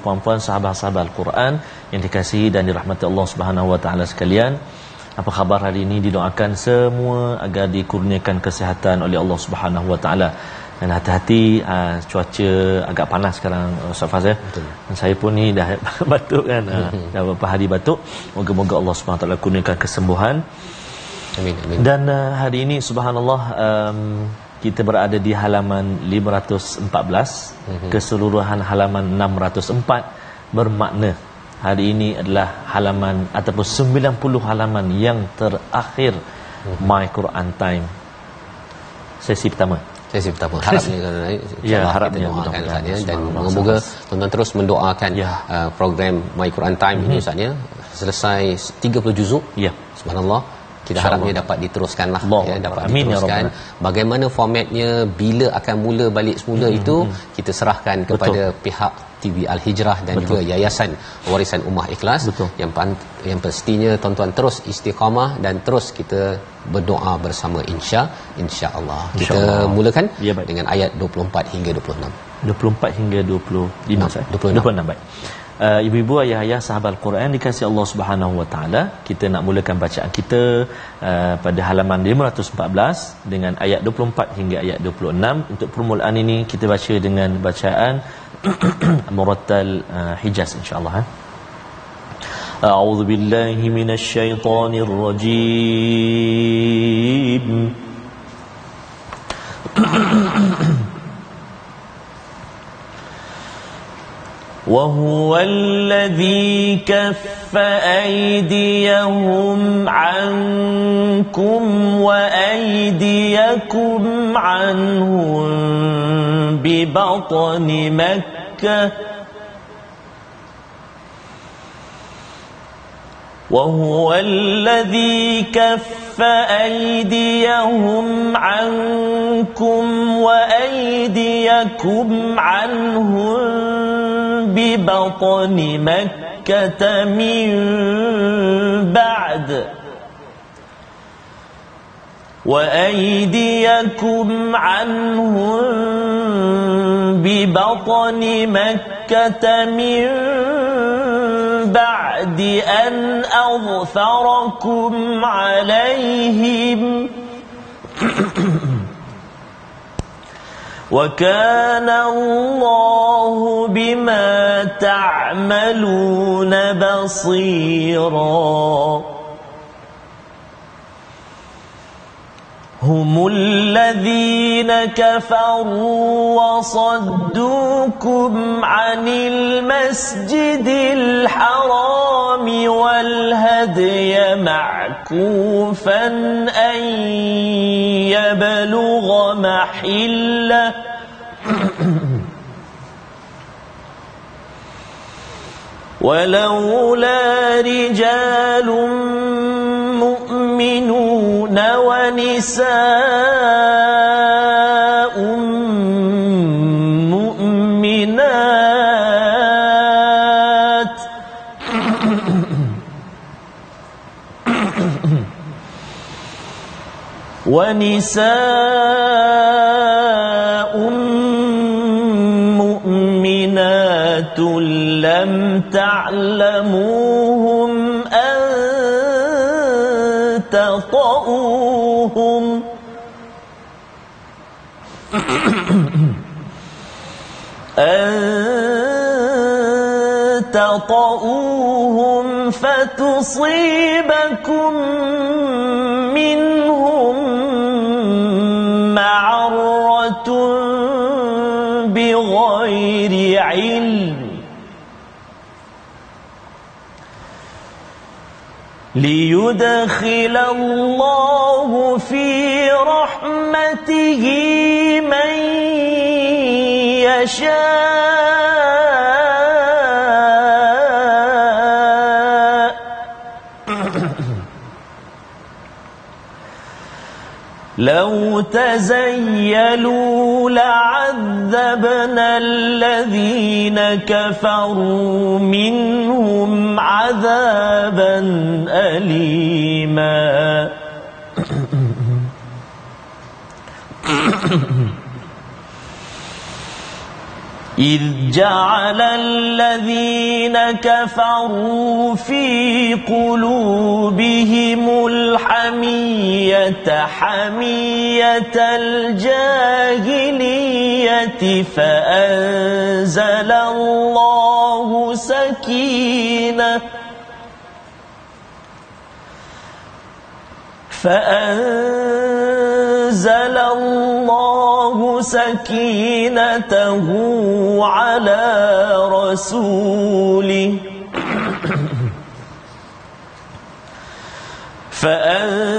puan-puan sahabat-sahabat Al-Quran yang dikasihi dan dirahmati Allah Subhanahu wa taala sekalian. Apa khabar hari ini? Didoakan semua agar dikurniakan kesihatan oleh Allah Subhanahu wa taala. Dan hati-hati, cuaca agak panas sekarang, Ustaz Faz ya. Dan saya pun ni dah batuk kan. Dah beberapa hari batuk. Moga-moga Allah Subhanahu wa taala kurniakan kesembuhan. Amin, amin. Dan hari ini subhanallah, kita berada di halaman 514, keseluruhan halaman 604, bermakna hari ini adalah halaman ataupun 90 halaman yang terakhir My Quran Time sesi pertama. Harapnya ya, harapnya kita doakan Ustaz ya, dan moga-moga tuan-tuan terus mendoakan program My Quran Time ini Ustaz ya, selesai 30 juzuk. Ya, subhanallah. Kita harapnya dapat diteruskanlah ya, dapat Amin, diteruskan. Bagaimana formatnya, bila akan mula balik semula itu kita serahkan kepada pihak TV Al-Hijrah dan juga Yayasan Warisan Ummah Ikhlas. Yang pastinya tuan-tuan terus istiqamah dan terus kita berdoa bersama insya-Allah. Kita mulakan dengan ayat 24 hingga 26. 24 hingga 25 saya. 26 baik. Ibu-ibu, ayah-ayah sahabat Al-Quran dikasihi Allah Subhanahu wa taala, kita nak mulakan bacaan kita pada halaman 514 dengan ayat 24 hingga ayat 26. Untuk permulaan ini kita baca dengan bacaan murattal Hijaz insya-Allah. A'udzu billahi minasyaitonir rajim. وهو الذي كف أيديهم عنكم وأيديكم عنهم ببطن مكة وهو الذي كف أيديهم عنكم وأيديكم عنهم ببطن مكة من بعد وأيديكم عنهم ببطن مكة من بعد أن أظفركم عليهم وكان الله بما تعملون بصيرا هم الذين كفروا وصدوكم عن المسجد الحرام والهدي معكوفا أن يبلغ محله ولولا رجال مؤمنون ونساء مؤمنات مؤمنات لم تعلموهم أن تطؤوهم فتصيبكم منهم معرة بغير علم ليدخل الله في رحمته من يشاء لو تزيلوا لعذبنا الذين كفروا منهم عذابا أليما إذ جعل الذين كفروا في قلوبهم الحمية حمية الجاهلية فأنزل الله سكينته على رسوله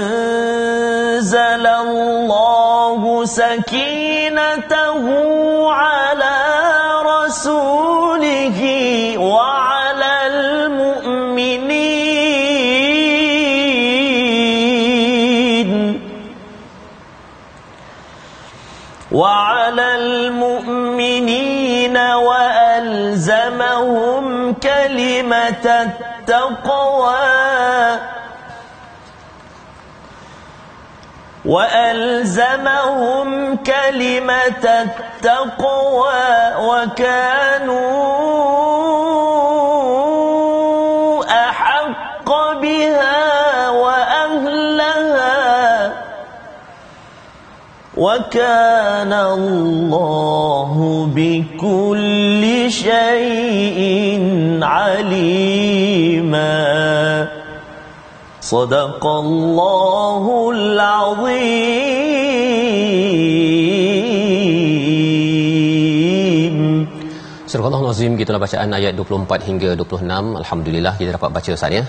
فأنزل الله سكينته على رسوله وعلى المؤمنين وألزمهم كلمة التقوى وكانوا أحق بها وأهلها وكان الله بكل شيء عليما صدق الله العظيم. Surah Al-Azim, gitulah bacaan ayat 24 hingga 26. Alhamdulillah kita dapat baca Ustaz ya.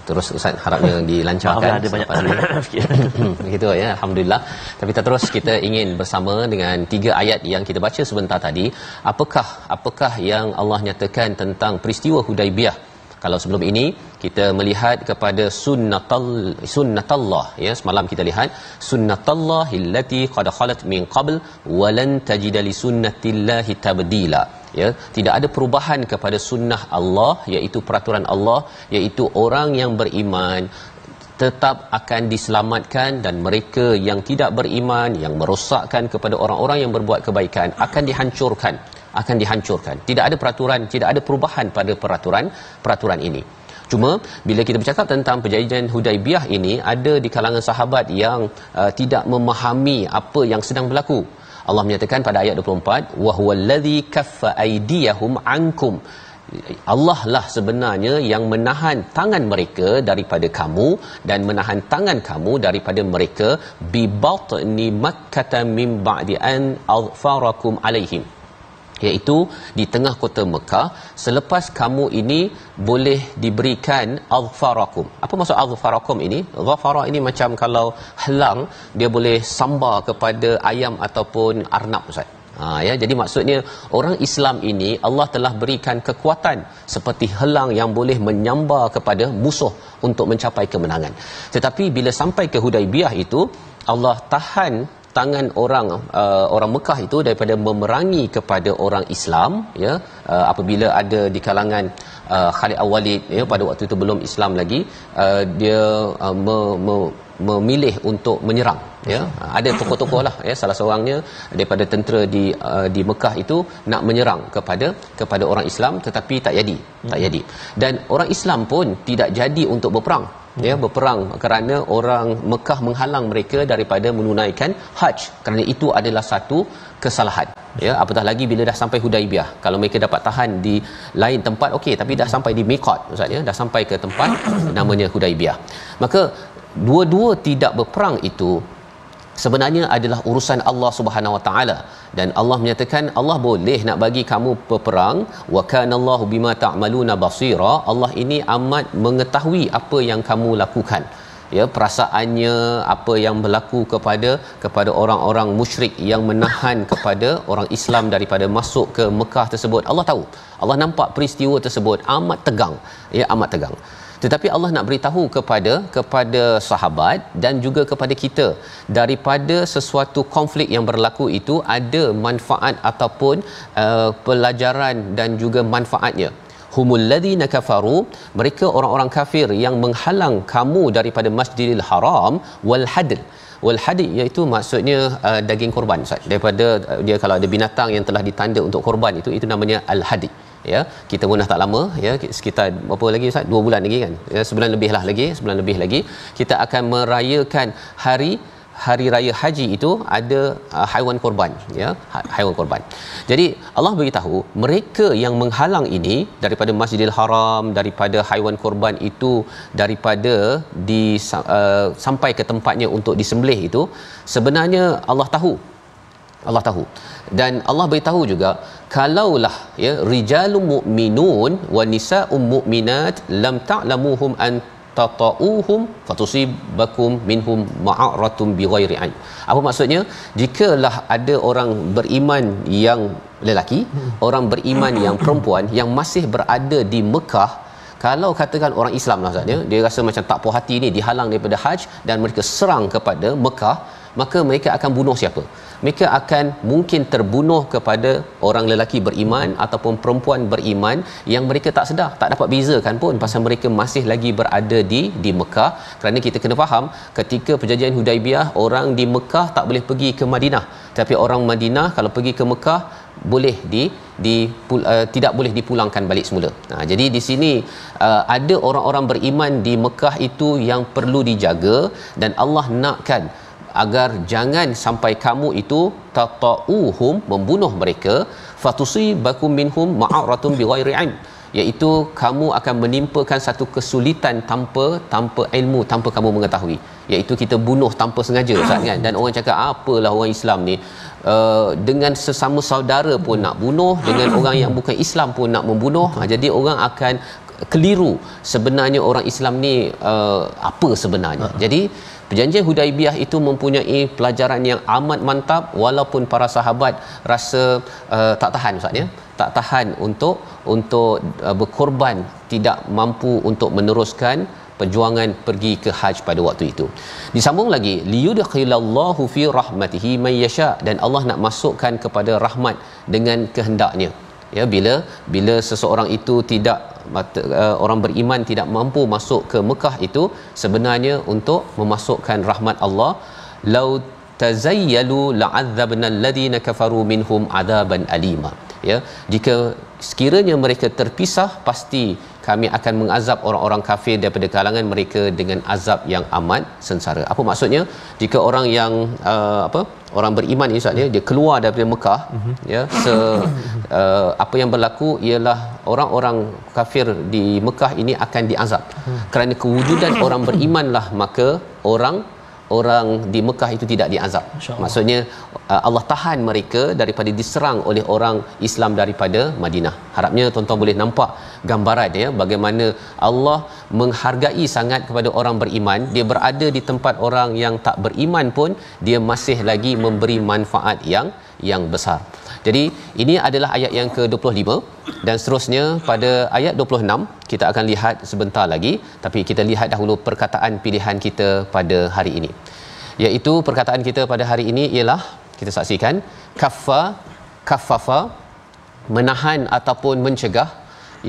Terus Ustaz harapnya dilancarkan. Ada banyak begitu ya, alhamdulillah. Tapi kita terus kita ingin bersama dengan 3 ayat yang kita baca sebentar tadi. Apakah yang Allah nyatakan tentang peristiwa Hudaibiyah? Kalau sebelum ini kita melihat kepada sunnatullah ya, semalam kita lihat sunnatullah allati qad khalat min qabl wa lan tajida li sunnatillahi tabdila ya. Tidak ada perubahan kepada sunnah Allah, iaitu peraturan Allah, iaitu orang yang beriman tetap akan diselamatkan dan mereka yang tidak beriman, yang merosakkan kepada orang-orang yang berbuat kebaikan akan dihancurkan. Tidak ada peraturan, tidak ada perubahan pada peraturan ini. Cuma bila kita bercakap tentang perjanjian Hudaibiyah ini, ada di kalangan sahabat yang tidak memahami apa yang sedang berlaku. Allah menyatakan pada ayat 24, wa huwallazi kaffa aydiyahum ankum. Allah lah sebenarnya yang menahan tangan mereka daripada kamu dan menahan tangan kamu daripada mereka bi batni makkah min ba'di an aghfarakum alaihim, iaitu di tengah kota Mekah selepas kamu ini boleh diberikan aghfarakum. Apa maksud aghfarakum ini? Ghafara ini macam kalau helang dia boleh sambar kepada ayam ataupun arnab, Ustaz. Ya, jadi maksudnya orang Islam ini Allah telah berikan kekuatan seperti helang yang boleh menyambar kepada musuh untuk mencapai kemenangan. Tetapi bila sampai ke Hudaibiyah itu, Allah tahan tangan orang Mekah itu daripada memerangi kepada orang Islam ya, apabila ada di kalangan Khalid Al-Walid ya, pada waktu itu belum Islam lagi, dia memilih untuk menyerang ya. Ada tokoh-tokoh lah ya, salah seorangnya daripada tentera di Mekah itu nak menyerang kepada orang Islam, tetapi tak jadi. Dan orang Islam pun tidak jadi untuk berperang kerana orang Mekah menghalang mereka daripada menunaikan haji, kerana itu adalah satu kesalahan ya. Apatah lagi bila dah sampai Hudaibiyah, kalau mereka dapat tahan di lain tempat okey, tapi dah sampai di miqat, Ustaz ya, dah sampai ke tempat namanya Hudaibiyah, maka dua-dua tidak berperang itu sebenarnya adalah urusan Allah Subhanahu Wa Taala, dan Allah menyatakan Allah boleh nak bagi kamu berperang. Wa kanallahu bima ta'maluna basira. Allah ini amat mengetahui apa yang kamu lakukan ya, perasaannya, apa yang berlaku kepada orang-orang musyrik yang menahan kepada orang Islam daripada masuk ke Mekah tersebut. Allah tahu, Allah nampak peristiwa tersebut amat tegang ya, amat tegang. Tetapi Allah nak beritahu kepada sahabat dan juga kepada kita, daripada sesuatu konflik yang berlaku itu ada manfaat ataupun pelajaran dan juga manfaatnya. Humul ladzina kafaru, mereka orang-orang kafir yang menghalang kamu daripada Masjidil Haram wal hadl. wal hadi iaitu maksudnya daging korban Ustaz. Daripada dia kalau ada binatang yang telah ditanda untuk korban itu namanya al hadi. Ya, kita pun dah tak lama ya, sekitar berapa lagi Ustaz? 2 bulan lagi kan. Ya, sebulan lebih lagi kita akan merayakan hari raya haji. Itu ada haiwan korban ya, haiwan korban. Jadi Allah beritahu mereka yang menghalang ini daripada Masjidil Haram, daripada haiwan korban itu, daripada sampai ke tempatnya untuk disembelih itu, sebenarnya Allah tahu. Dan Allah beritahu juga kalaulah ya rijalun mu'minun wa nisa'un mu'minat lam ta'lamuhum an tata'uhum fatusibakum minhum ma'aratun bighairi ain. Apa maksudnya? Jikalah ada orang beriman yang lelaki, orang beriman yang perempuan yang masih berada di Mekah, kalau katakan orang Islam lah Ustaz ya, dia rasa macam tak puas hati ni, dihalang daripada haji dan mereka serang kepada Mekah, maka mereka akan bunuh siapa? Mereka akan mungkin terbunuh kepada orang lelaki beriman ataupun perempuan beriman yang mereka tak sedar, tak dapat bezakan pun pasal mereka masih lagi berada di Mekah. Kerana kita kena faham, ketika perjanjian Hudaibiyah, orang di Mekah tak boleh pergi ke Madinah, tapi orang Madinah kalau pergi ke Mekah boleh tidak boleh dipulangkan balik semula. Jadi di sini ada orang-orang beriman di Mekah itu yang perlu dijaga, dan Allah nakkan agar jangan sampai kamu itu tata'uhum, membunuh mereka, fatusibakum minhum ma'aratun bighairi ain, iaitu kamu akan menimpakan satu kesulitan tanpa ilmu, tanpa kamu mengetahui, iaitu kita bunuh tanpa sengaja Ustaz kan. Dan orang cakap apalah orang Islam ni dengan sesama saudara pun nak bunuh, dengan orang yang bukan Islam pun nak membunuh. Jadi orang akan keliru sebenarnya orang Islam ni apa sebenarnya. Jadi perjanjian Hudaibiyah itu mempunyai pelajaran yang amat mantap, walaupun para sahabat rasa tak tahan Ustaz ya, tak tahan untuk berkorban, tidak mampu untuk meneruskan perjuangan pergi ke haji pada waktu itu. Disambung lagi, liyudkhilallahu fi rahmatihi may yasha, dan Allah nak masukkan kepada rahmat dengan kehendaknya. Ya, bila seseorang itu tidak orang beriman tidak mampu masuk ke Mekah, itu sebenarnya untuk memasukkan rahmat Allah. Lau tazayyalu la'adzabna alladhina kafaru minhum adaban alima. Ya, jika sekiranya mereka terpisah, pasti kami akan mengazab orang-orang kafir daripada kalangan mereka dengan azab yang amat sengsara. Apa maksudnya? Jika orang yang orang beriman ni Ustaz dia keluar daripada Mekah, ya, apa yang berlaku ialah orang-orang kafir di Mekah ini akan diazab. Kerana kewujudan orang berimanlah maka orang di Mekah itu tidak diazab. Maksudnya Allah tahan mereka daripada diserang oleh orang Islam daripada Madinah. Harapnya tuan-tuan boleh nampak gambaran ya, bagaimana Allah menghargai sangat kepada orang beriman. Dia berada di tempat orang yang tak beriman pun dia masih lagi memberi manfaat yang besar. Jadi ini adalah ayat yang ke-25, dan seterusnya pada ayat 26 kita akan lihat sebentar lagi, tapi kita lihat dahulu perkataan pilihan kita pada hari ini. Iaitu perkataan kita pada hari ini ialah, kita saksikan, kaffafa, menahan ataupun mencegah.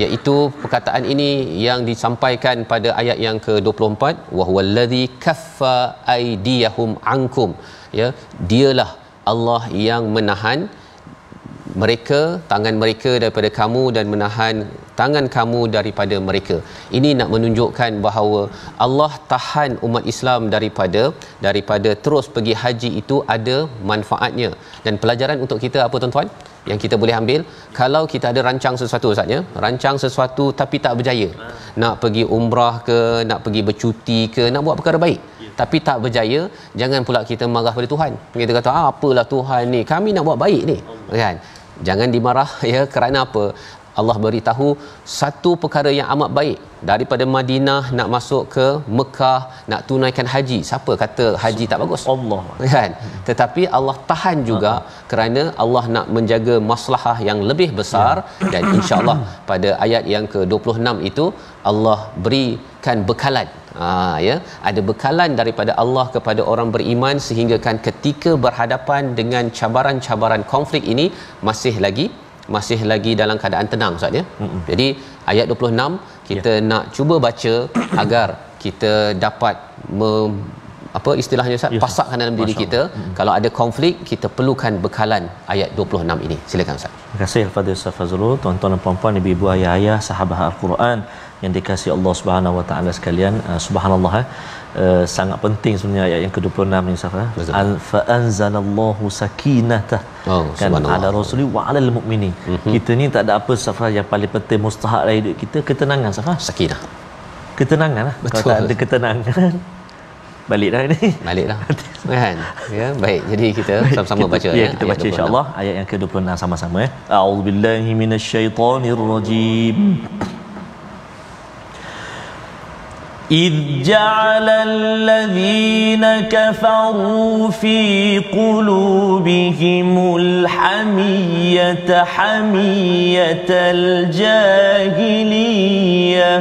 Iaitu perkataan ini yang disampaikan pada ayat yang ke-24, wa huwallazi kaffa aydiyahum ankum. Ya, dialah Allah yang menahan mereka, tangan mereka daripada kamu, dan menahan tangan kamu daripada mereka. Ini nak menunjukkan bahawa Allah tahan umat Islam daripada terus pergi haji itu ada manfaatnya. Dan pelajaran untuk kita apa tuan-tuan yang kita boleh ambil? Kalau kita ada rancang sesuatu Ustaz ya, rancang sesuatu tapi tak berjaya, nak pergi umrah ke, nak pergi bercuti ke, nak buat perkara baik tapi tak berjaya, jangan pula kita marah pada Tuhan. Kita kata apalah Tuhan ni, kami nak buat baik ni, kan? Jangan dimarah ya. Kerana apa? Allah beritahu satu perkara yang amat baik, daripada Madinah nak masuk ke Mekah nak tunaikan haji. Siapa kata haji tak bagus? Allah, kan? Tetapi Allah tahan juga kerana Allah nak menjaga maslahah yang lebih besar. Dan insya-Allah pada ayat yang ke-26 itu Allah berikan bekalan. Ya, ada bekalan daripada Allah kepada orang beriman, sehingga kan ketika berhadapan dengan cabaran-cabaran konflik ini masih lagi dalam keadaan tenang Ustaz ya. Jadi ayat 26 kita nak cuba baca agar kita dapat apa istilahnya Ustaz, pasakkan dalam diri kita. Kalau ada konflik, kita perlukan bekalan ayat 26 ini. Silakan Ustaz. Terima kasih kepada Ustaz Fazrul, tuan-tuan dan puan-puan, ibu-ibu, ayah-ayah, sahabat Al-Quran yang dikasihi Allah Subhanahu Wa Taala sekalian. Subhanallah, sangat penting sebenarnya ayat yang ke-26 ni Ustaz. Fa anzalallahu sakinatah kan ala rasuli wa alal mu'minin. Kita ni tak ada apa Ustaz yang paling penting mustahak dalam hidup kita, ketenangan Ustaz. Sakinah. Ketenangan lah. Kalau tak ada ketenangan, baliklah ni. Baliklah. Kan? Ya, baik. Jadi kita sama-sama baca ya. Kita baca insya-Allah ayat yang ke-26 sama-sama ya. A'udzubillahi minasyaitonirrajim. إذ جعل الذين كفروا في قلوبهم الحمية حمية الجاهلية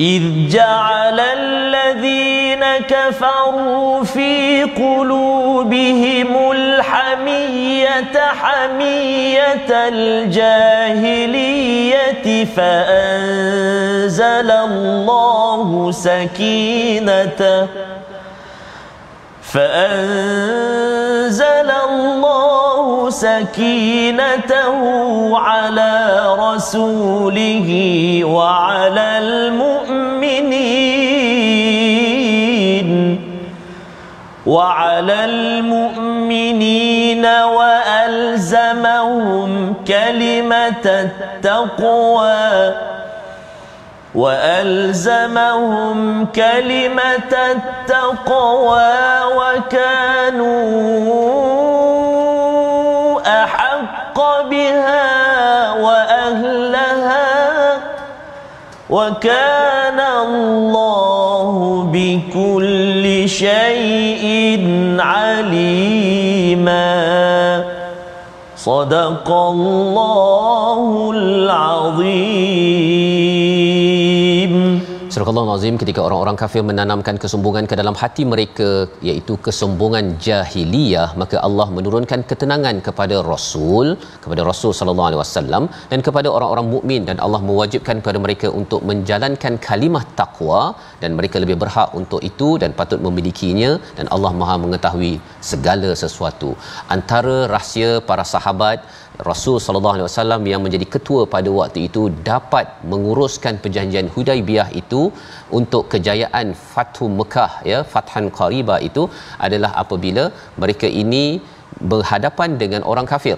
إذ جعل الذين كفروا في قلوبهم الحمية حمية الجاهلية فأنزل الله سكينته على رسوله وعلى المؤمنين وألزمهم كلمة التقوى وكانوا أحق بها وأهلها وكان الله بكل شيء عليما صدق الله العظيم. Surah Al-Azim, ketika orang-orang kafir menanamkan kesombongan ke dalam hati mereka, iaitu kesombongan jahiliyah, maka Allah menurunkan ketenangan kepada Rasul sallallahu alaihi wasallam dan kepada orang-orang mukmin, dan Allah mewajibkan kepada mereka untuk menjalankan kalimah takwa, dan mereka lebih berhak untuk itu dan patut memilikinya, dan Allah Maha mengetahui segala sesuatu. Antara rahsia para sahabat Rasul sallallahu alaihi wasallam yang menjadi ketua pada waktu itu dapat menguruskan perjanjian Hudaibiyah itu untuk kejayaan Fathu Mekah, ya, Fathan Qariba itu adalah apabila mereka ini berhadapan dengan orang kafir.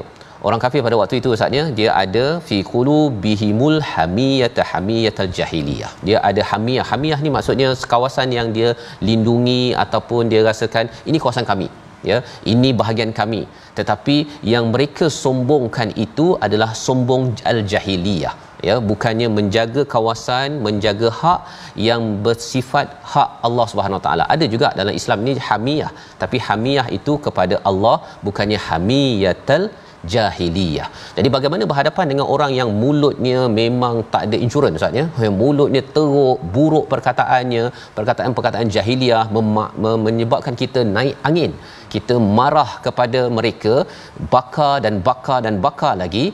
Orang kafir pada waktu itu Ustaznya, dia ada fi qulubihimul hamiyatal jahiliyah. Dia ada hamiyah. Hamiyah ni maksudnya kawasan yang dia lindungi ataupun dia rasakan ini kawasan kami, ya, ini bahagian kami. Tetapi yang mereka sombongkan itu adalah sombong al-jahiliyah, ya, bukannya menjaga kawasan, menjaga hak yang bersifat hak Allah Subhanahu Wa Taala. Ada juga dalam Islam ni hamiyah, tapi hamiyah itu kepada Allah, bukannya hamiyatul jahiliyah. Jadi bagaimana berhadapan dengan orang yang mulutnya memang tak ada insurans Ustaz, ya, yang mulutnya teruk, buruk perkataannya, perkataan-perkataan jahiliyah menyebabkan kita naik angin, kita marah kepada mereka, bakar lagi.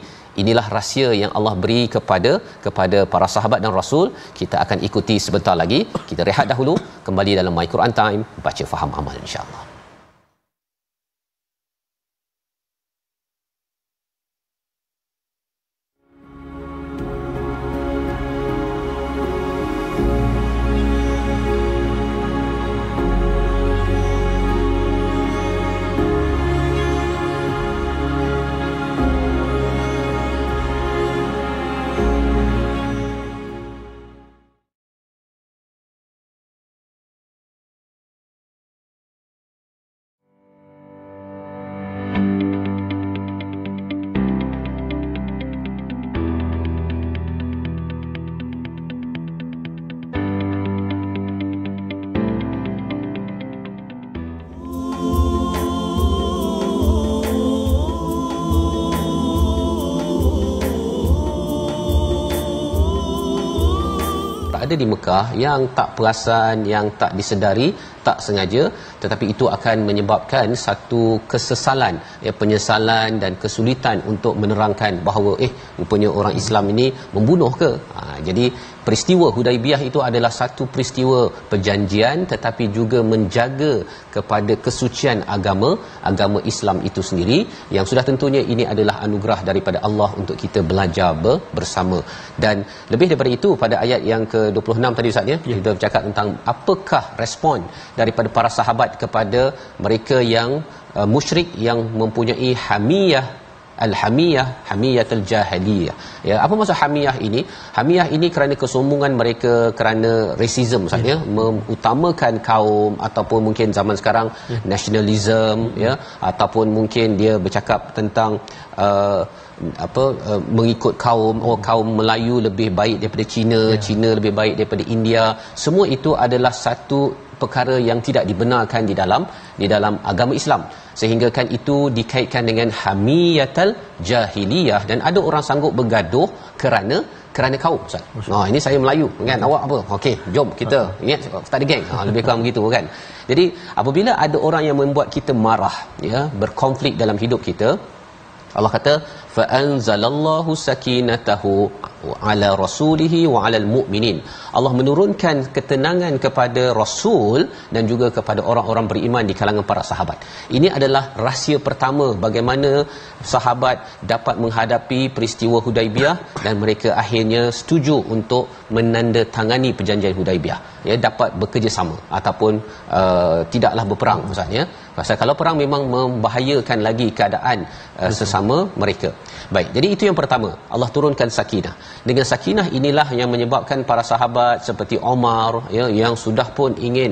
Inilah rahsia yang Allah beri kepada para sahabat dan Rasul. Kita akan ikuti sebentar lagi. Kita rehat dahulu, kembali dalam My Quran Time, baca faham amal insya-Allah. Ada di Mekah yang tak perasan, yang tak disedari, tak sengaja, tetapi itu akan menyebabkan satu kesesalan, ya, penyesalan dan kesulitan untuk menerangkan bahawa rupanya orang Islam ini membunuh ke. Jadi peristiwa Hudaibiyah itu adalah satu peristiwa perjanjian tetapi juga menjaga kepada kesucian agama Islam itu sendiri, yang sudah tentunya ini adalah anugerah daripada Allah untuk kita belajar bersama. Dan lebih daripada itu, pada ayat yang ke-26 tadi Ustaz ya, kita bercakap tentang apakah respon daripada para sahabat kepada mereka yang musyrik yang mempunyai hamiyatul jahiliyah. Ya, apa maksud hamiyah ini? Hamiyah ini kerana kesombongan mereka, kerana racism Ustaz ya, mengutamakan kaum, ataupun mungkin zaman sekarang nationalism ya, ataupun mungkin dia bercakap tentang mengikut kaum Melayu lebih baik daripada Cina lebih baik daripada India. Semua itu adalah satu perkara yang tidak dibenarkan di dalam agama Islam, sehingga kan itu dikaitkan dengan hamiyatul jahiliyah. Dan ada orang sanggup bergaduh kerana kaum Ustaz. Ini saya Melayu kan, awak apa? Okey, jom kita ingat tak ada geng. Lebih kurang begitu kan. Jadi apabila ada orang yang membuat kita marah ya, berkonflik dalam hidup kita, Allah kata fa anzalallahu sakinatahu ala rasulihi wa alal mu'minin. Allah menurunkan ketenangan kepada rasul dan juga kepada orang-orang beriman di kalangan para sahabat. Ini adalah rahsia pertama bagaimana sahabat dapat menghadapi peristiwa Hudaibiyah dan mereka akhirnya setuju untuk menandatangani perjanjian Hudaibiyah ya, dapat bekerjasama ataupun tidaklah berperang maksudnya. Pasal kalau perang memang membahayakan lagi keadaan sesama mereka. Baik, jadi itu yang pertama, Allah turunkan sakinah. Dengan sakinah inilah yang menyebabkan para sahabat seperti Omar ya, yang sudah pun ingin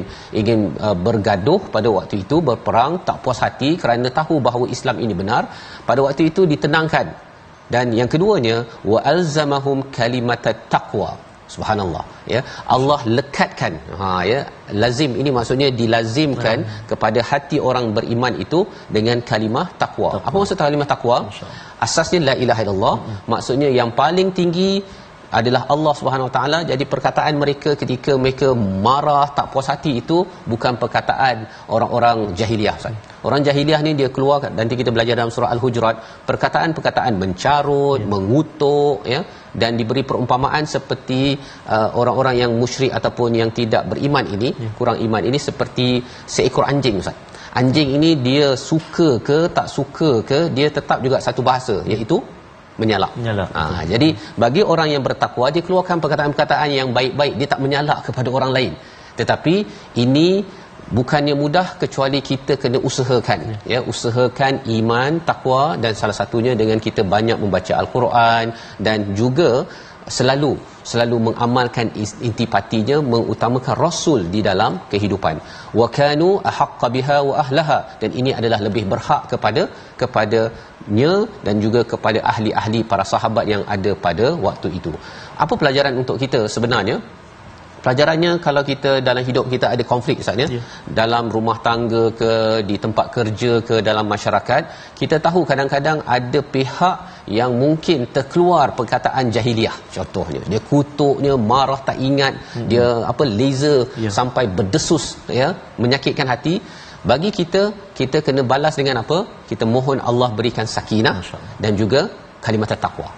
bergaduh pada waktu itu, berperang, tak puas hati kerana tahu bahawa Islam ini benar, pada waktu itu ditenangkan. Dan yang keduanya, wa alzamahum kalimatat taqwa. Subhanallah ya, Allah lekatkan ya, lazim ini maksudnya dilazimkan kepada hati orang beriman itu dengan kalimah takwa. Apa maksud kalimah takwa? Asasnya la ilaha illallah, maksudnya yang paling tinggi adalah Allah Subhanahu Wa Taala. Jadi perkataan mereka ketika mereka marah, tak puas hati itu bukan perkataan orang-orang jahiliah. Orang jahiliah ni dia keluar, nanti kita belajar dalam surah Al-Hujurat, perkataan-perkataan mencarut, mengutuk ya, dan diberi perumpamaan seperti orang-orang yang musyrik ataupun yang tidak beriman ini, kurang iman ini, seperti seekor anjing Ustaz. Anjing ini dia suka ke tak suka ke, dia tetap juga satu bahasa, iaitu menyalak. Jadi bagi orang yang bertakwa, dia keluarkan perkataan-perkataan yang baik-baik, dia tak menyalak kepada orang lain. Tetapi ini bukannya mudah kecuali kita kena usahakan ya, usahakan iman, takwa, dan salah satunya dengan kita banyak membaca Al-Quran dan juga selalu mengamalkan intipatinya, mengutamakan rasul di dalam kehidupan. Wa kanu ahqqa biha wa ahlaha, dan ini adalah lebih berhak kepadanya dan juga kepada ahli-ahli para sahabat yang ada pada waktu itu. Apa pelajaran untuk kita sebenarnya? Pelajarannya, kalau kita dalam hidup kita ada konflik Ustaz ya, dalam rumah tangga ke, di tempat kerja ke, dalam masyarakat, kita tahu kadang-kadang ada pihak yang mungkin terkeluar perkataan jahiliah. Contohnya dia kutuknya, marah tak ingat, dia laser sampai berdesus ya, menyakitkan hati. Bagi kita kena balas dengan apa? Kita mohon Allah berikan sakinah dan juga kalimat taqwa.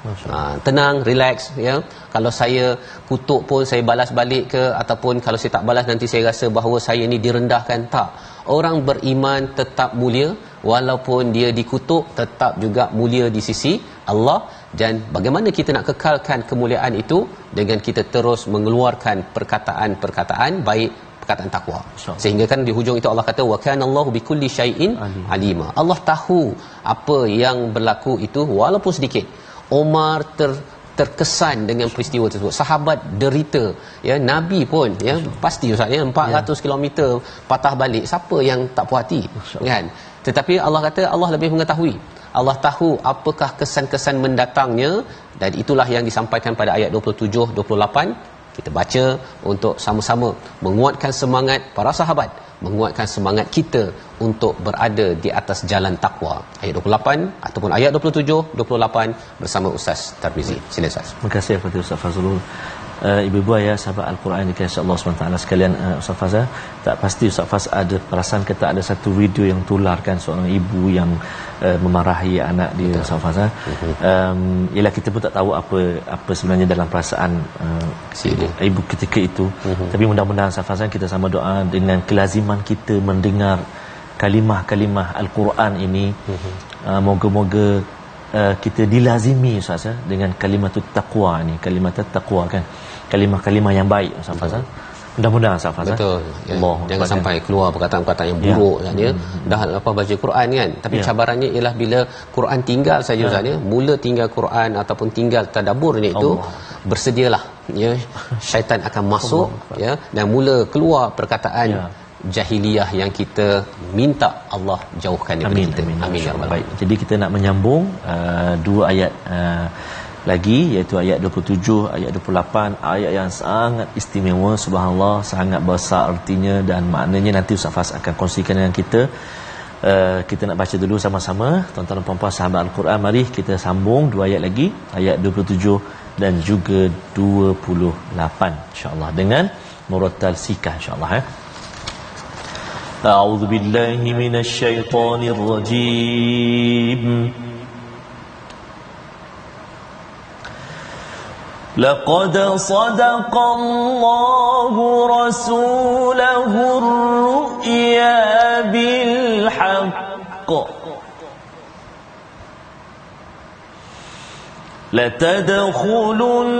Tenang, relax ya. Kalau saya kutuk pun saya balas balik ke, ataupun kalau saya tak balas nanti saya rasa bahawa saya ni direndahkan. Tak. Orang beriman tetap mulia, walaupun dia dikutuk tetap juga mulia di sisi Allah. Dan bagaimana kita nak kekalkan kemuliaan itu? Dengan kita terus mengeluarkan perkataan-perkataan baik, perkataan takwa. Sehingga kan di hujung itu Allah kata wa kana Allahu bikulli syai'in alima. Allah tahu apa yang berlaku itu walaupun sedikit. Omar terkesan dengan peristiwa tersebut. Sahabat derita ya, Nabi pun ya, pasti Ustaz ya, 400 km patah balik, siapa yang tak puas hati kan? Tetapi Allah kata Allah lebih mengetahui. Allah tahu apakah kesan-kesan mendatangnya, dan itulah yang disampaikan pada ayat 27 28. Kita baca untuk sama-sama menguatkan semangat para sahabat, menguatkan semangat kita untuk berada di atas jalan takwa. Ayat 28 ataupun ayat 27 28 bersama Ustaz Tarmizi. Sila Ustaz. Terima kasih kepada Ustaz Fazrul. ibu-ibu ayah sahabat Al-Quran dikasihi Allah SWT sekalian, Ustaz Fazal, tak pasti Ustaz Faz ada perasaan kita ada satu video yang tularkan seorang ibu yang memarahi anak dia, Ustaz Fazal. Ialah kita pun tak tahu apa sebenarnya dalam perasaan ibu ketika itu. Tapi mudah-mudahan Ustaz Fazal, kita sama doa dengan kelaziman kita mendengar kalimah-kalimah Al-Quran ini, moga-moga kita dilazimi Ustaz dengan kalimat taqwa ni, kalimat taqwa kan, kalimah-kalimah yang baik Ustaz Fazal. Mudah-mudahan Ustaz Fazal. Betul. Ya. Jangan sampai keluar perkataan-perkataan yang buruk saja. Dah apa baca Quran kan. Tapi cabarannya ialah bila Quran tinggal saja Ustaz ya. Mula tinggal Quran ataupun tinggal tadaburnya itu, bersedialah ya, syaitan akan masuk ya, dan mula keluar perkataan jahiliyah yang kita minta Allah jauhkan daripada kita. Amin ya rabbal alamin. Jadi kita nak menyambung dua ayat lagi, iaitu ayat 27, ayat 28, ayat yang sangat istimewa, subhanallah, sangat besar artinya dan maknanya. Nanti Ustaz Fas akan kongsikan dengan kita. Kita nak baca dulu sama-sama, tuan-tuan dan puan-puan sahabat Al-Quran. Mari kita sambung dua ayat lagi, ayat 27 dan juga 28 insya-Allah dengan murattal sikah insya-Allah. A'udzu billahi minasyaitonir rajim. لقد صدق الله رسوله الرؤيا بالحق لتدخلن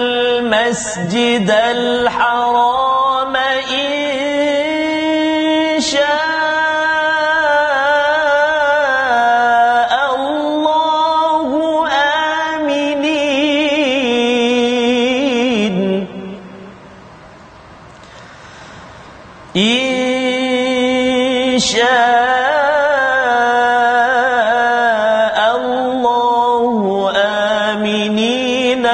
المسجد الحرام إن شاء إن شاء الله آمنين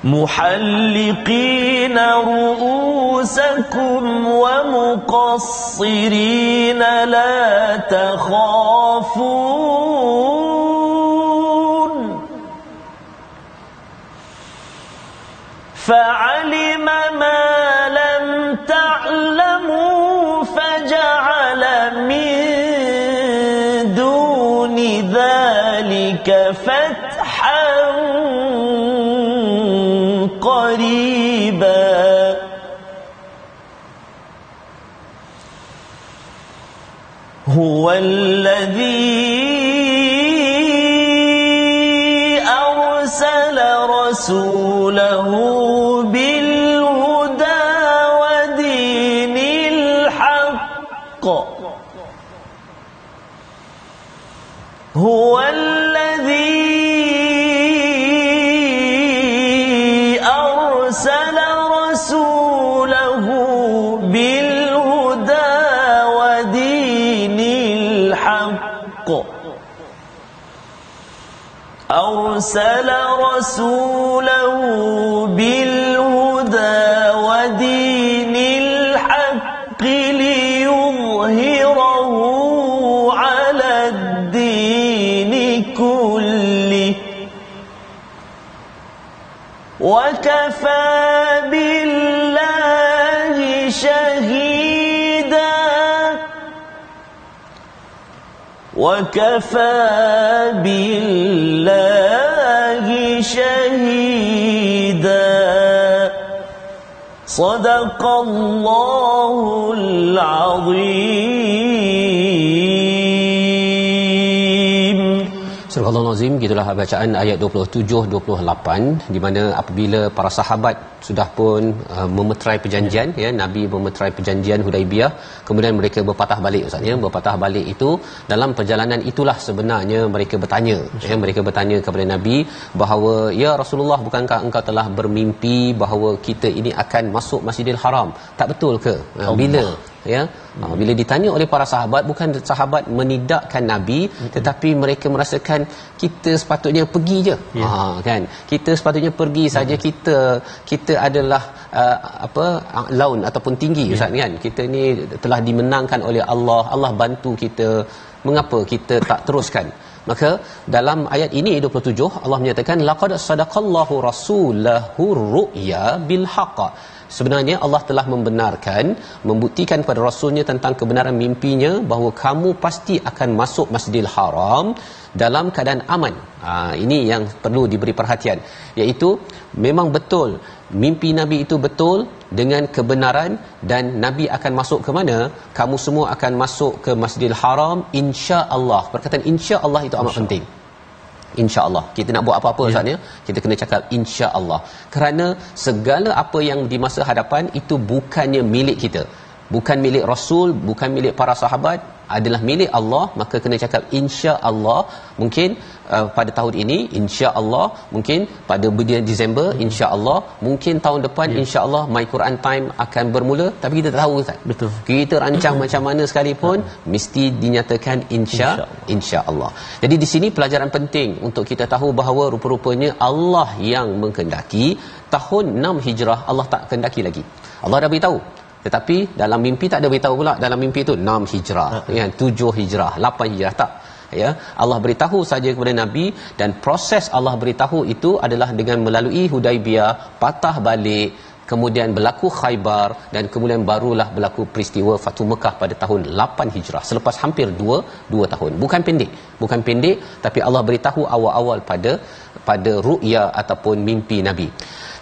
محلقين رؤوسكم ومقصرين لا تخافون فعلم ما لم تعلموا فجعل من دون ذلك فتحا قريبا هو الذي أرسل رسوله بالهدى ودين الحق هو الذي أرسل رسوله بالهدى ودين الحق أرسل رسوله بالهدى ودين الحق ليظهره على الدين كله وكفى بالله شهيدا وكفى بالله شهيدا صدق الله العظيم. Surah Al-Nazim, gitulah bacaan ayat 27-28, di mana apabila para sahabat sudah pun memeterai perjanjian, ya, Nabi memeterai perjanjian Hudaibiyah, kemudian mereka berpatah balik Ustaz, ya. Berpatah balik itu, dalam perjalanan itulah sebenarnya mereka bertanya, ya, mereka bertanya kepada Nabi bahawa, ya Rasulullah, bukankah engkau telah bermimpi bahawa kita ini akan masuk Masjidil Haram? Tak betul ke? Bila? Ya, bila ditanya oleh para sahabat, bukan sahabat menidakkan Nabi, tetapi mereka merasakan kita sepatutnya pergi je, kan, kita sepatutnya pergi saja, kita adalah laun ataupun tinggi, Ustaz, kan, kita ni telah dimenangkan oleh Allah, Allah bantu kita mengapa kita tak teruskan? Maka dalam ayat ini 27 Allah menyatakan laqad sadaqallahu rasulahu ru'ya bil haqq. Sebenarnya Allah telah membenarkan, membuktikan kepada rasulnya tentang kebenaran mimpinya bahawa kamu pasti akan masuk Masjidil Haram dalam keadaan aman. Ini yang perlu diberi perhatian, iaitu memang betul mimpi Nabi itu betul dengan kebenaran, dan Nabi akan masuk ke mana? Kamu semua akan masuk ke Masjidil Haram insya-Allah. Perkataan insya-Allah itu amat penting. InsyaAllah. Kita nak buat apa-apa Ustaz, kita kena cakap insya-Allah. Kerana segala apa yang di masa hadapan itu bukannya milik kita. Bukan milik Rasul, bukan milik para sahabat, adalah milik Allah. Maka kena cakap insya-Allah. Mungkin pada tahun ini insya-Allah, mungkin pada bulan Disember insya-Allah, mungkin tahun depan insya-Allah My Quran Time akan bermula, tapi kita tak tahu Ustaz. Betul. Kita rancang macam mana sekalipun mesti dinyatakan insya-Allah. Jadi di sini pelajaran penting untuk kita tahu bahawa rupa-rupanya Allah yang menghendaki tahun 6 Hijrah, Allah tak kehendaki lagi. Allah dah beritahu, tetapi dalam mimpi tak ada beritahu pula dalam mimpi itu 6 Hijrah, 7 Hijrah, 8 Hijrah, tak. Allah beritahu saja kepada Nabi, dan proses Allah beritahu itu adalah dengan melalui Hudaibiyah, patah balik, kemudian berlaku Khaybar, dan kemudian barulah berlaku peristiwa Fathu Mekah pada tahun 8 Hijrah, selepas hampir 2 tahun. Bukan pendek, tapi Allah beritahu awal-awal pada ru'ya ataupun mimpi Nabi.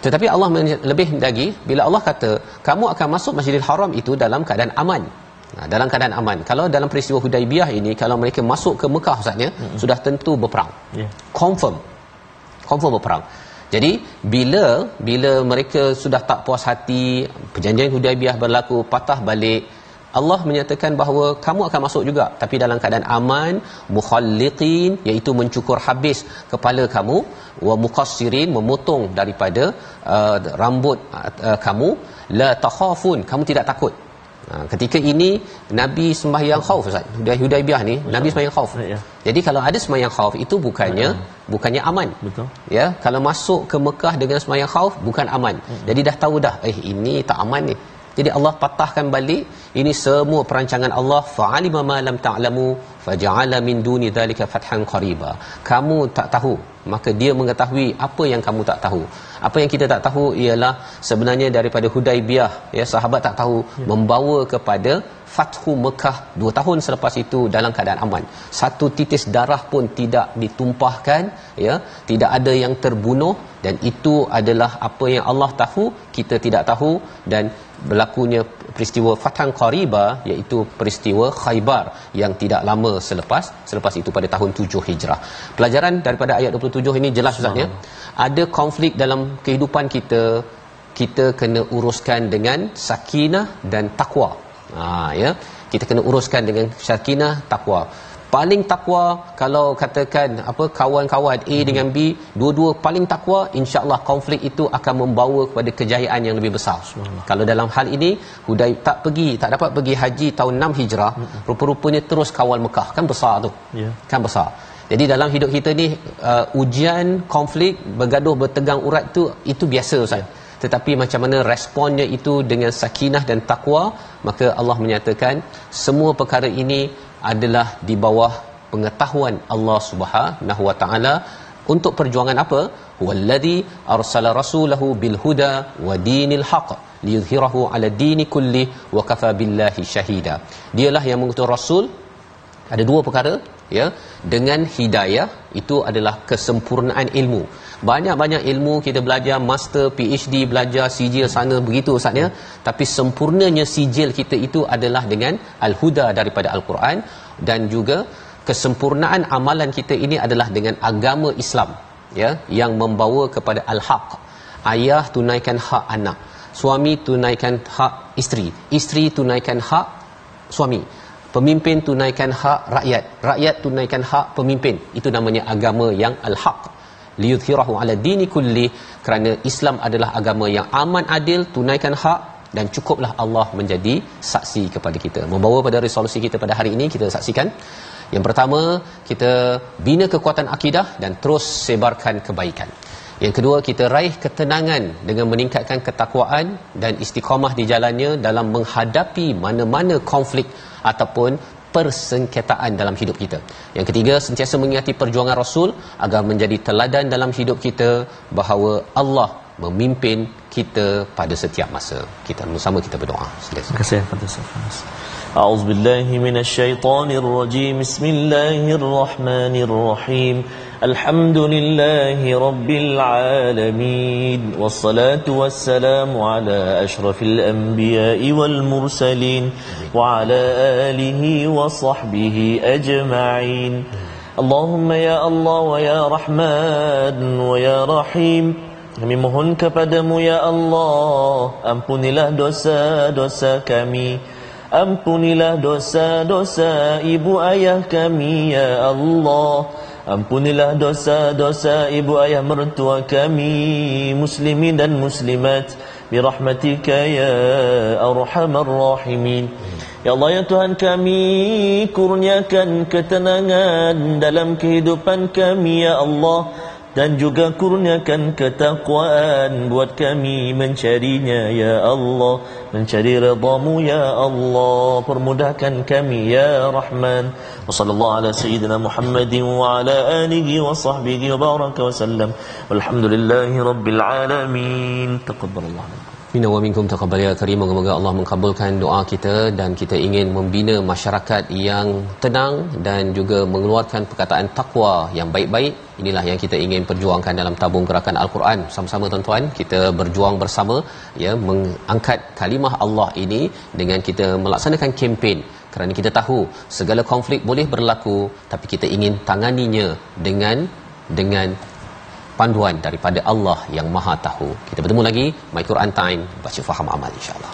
Tetapi Allah lebih lagi, bila Allah kata kamu akan masuk Masjidil Haram itu dalam keadaan aman. Dalam keadaan aman. Kalau dalam peristiwa Hudaibiyah ini, kalau mereka masuk ke Mekah Ustaznya, sudah tentu berperang. Confirm berperang. Jadi bila mereka sudah tak puas hati, perjanjian Hudaibiyah berlaku, patah balik, Allah menyatakan bahawa kamu akan masuk juga, tapi dalam keadaan aman, mukhalliqin, iaitu mencukur habis kepala kamu, wa muqassirin, memotong daripada rambut kamu, la takhafun, kamu tidak takut. Ketika ini Nabi sembahyang khauf Ustaz. Hudaibiyah ni Nabi sembahyang khauf. Jadi kalau ada sembahyang khauf itu bukannya aman. Betul. Ya, kalau masuk ke Mekah dengan sembahyang khauf bukan aman. Jadi dah tahu dah ini tak aman ni. Jadi Allah patahkan balik, ini semua perancangan Allah. Fa'alima ma lam ta'lamu faja'ala min duni dhalika fathan qariba. Kamu tak tahu, maka dia mengetahui apa yang kamu tak tahu. Apa yang kita tak tahu ialah sebenarnya daripada Hudaibiyah, sahabat tak tahu, membawa kepada Fathu Mekah 2 tahun selepas itu dalam keadaan aman. Satu titis darah pun tidak ditumpahkan, tidak ada yang terbunuh, dan itu adalah apa yang Allah tahu, kita tidak tahu. Dan berlakunya peristiwa Fathan Qariba, iaitu peristiwa Khaybar yang tidak lama selepas itu pada tahun 7 Hijrah. Pelajaran daripada ayat 27 ini jelas Ustaz, ada konflik dalam kehidupan kita kena uruskan dengan sakinah dan takwa. Kita kena uruskan dengan sakinah, takwa. Paling takwa, kalau katakan kawan-kawan A dengan B, dua-dua paling takwa, insya-Allah konflik itu akan membawa kepada kejayaan yang lebih besar. Kalau dalam hal ini Hudaib tak dapat pergi haji tahun 6 Hijrah, rupa-rupanya terus kawal Mekah, kan besar tu. Kan besar. Jadi dalam hidup kita ni ujian, konflik, bergaduh, bertegang urat itu biasa Ustaz. Tetapi macam mana responnya itu dengan sakinah dan takwa, maka Allah menyatakan semua perkara ini adalah di bawah pengetahuan Allah Subhanahu wa taala. Untuk perjuangan apa? Wallazi arsala rasulahu bil huda wa dinil haqq liyuzhirahu ala dini kulli wa kafa billahi syahida. Dialah yang mengutus rasul. Ada 2 perkara, dengan hidayah, itu adalah kesempurnaan ilmu. Banyak-banyak ilmu kita belajar, master, PhD, belajar sijil sana begitu Ustaz, tapi sempurnanya sijil kita itu adalah dengan al-huda daripada al-Quran, dan juga kesempurnaan amalan kita ini adalah dengan agama Islam, yang membawa kepada al-haq. Ayah tunaikan hak anak, suami tunaikan hak isteri, isteri tunaikan hak suami, pemimpin tunaikan hak rakyat, rakyat tunaikan hak pemimpin. Itu namanya agama yang al-haq. Liyudhhirahu ala dini kulli, kerana Islam adalah agama yang aman, adil, tunaikan hak, dan cukuplah Allah menjadi saksi kepada kita. Membawa pada resolusi kita pada hari ini, kita saksikan. Yang pertama, kita bina kekuatan akidah dan terus sebarkan kebaikan. Yang kedua, kita raih ketenangan dengan meningkatkan ketakwaan dan istiqamah di jalannya dalam menghadapi mana-mana konflik ataupun persengketaan dalam hidup kita. Yang ketiga, sentiasa mengingati perjuangan Rasul agar menjadi teladan dalam hidup kita bahawa Allah memimpin kita pada setiap masa. Kita bersama kita berdoa. Terima kasih kepada Ustaz. A'udzubillahi minasyaitonirrajim. Bismillahirrahmanirrahim. Alhamdulillahi rabbil alamin. Wassalatu wassalamu ala asyrafil anbiya'i wal mursalin wa ala alihi wa sahbihi ajma'in. Allahumma ya Allah wa ya Rahman wa ya Rahim. Kami mohon kepadamu ya Allah, ampunilah dosa-dosa kami. Ampunilah dosa-dosa ibu ayah kami ya Allah. Ampunilah dosa-dosa ibu ayah mertua kami, muslimin dan muslimat, birahmatika ya arhamar rahimin. Ya Allah ya Tuhan kami, kurniakan ketenangan dalam kehidupan kami ya Allah, dan juga kurniakan ketakwaan buat kami mencarinya ya Allah, mencari redha-Mu ya Allah. Permudahkan kami ya Rahman. Wa sallallahu ala sayyidina Muhammadin wa ala alihi wa sahbihi wa baraka wa sallam. Walhamdulillahi rabbil alamin. Taqabbalallahu minna wa minkum taqabbal ya karim. Moga-moga Allah mengabulkan doa kita dan kita ingin membina masyarakat yang tenang dan juga mengeluarkan perkataan takwa yang baik-baik. Inilah yang kita ingin perjuangkan dalam tabung gerakan Al-Quran. Sama-sama tuan-tuan, kita berjuang bersama ya, mengangkat kalimah Allah ini dengan kita melaksanakan kempen, kerana kita tahu segala konflik boleh berlaku, tapi kita ingin tanganinya dengan panduan daripada Allah yang Maha Tahu. Kita bertemu lagi My Quran Time, baca faham amal insya-Allah.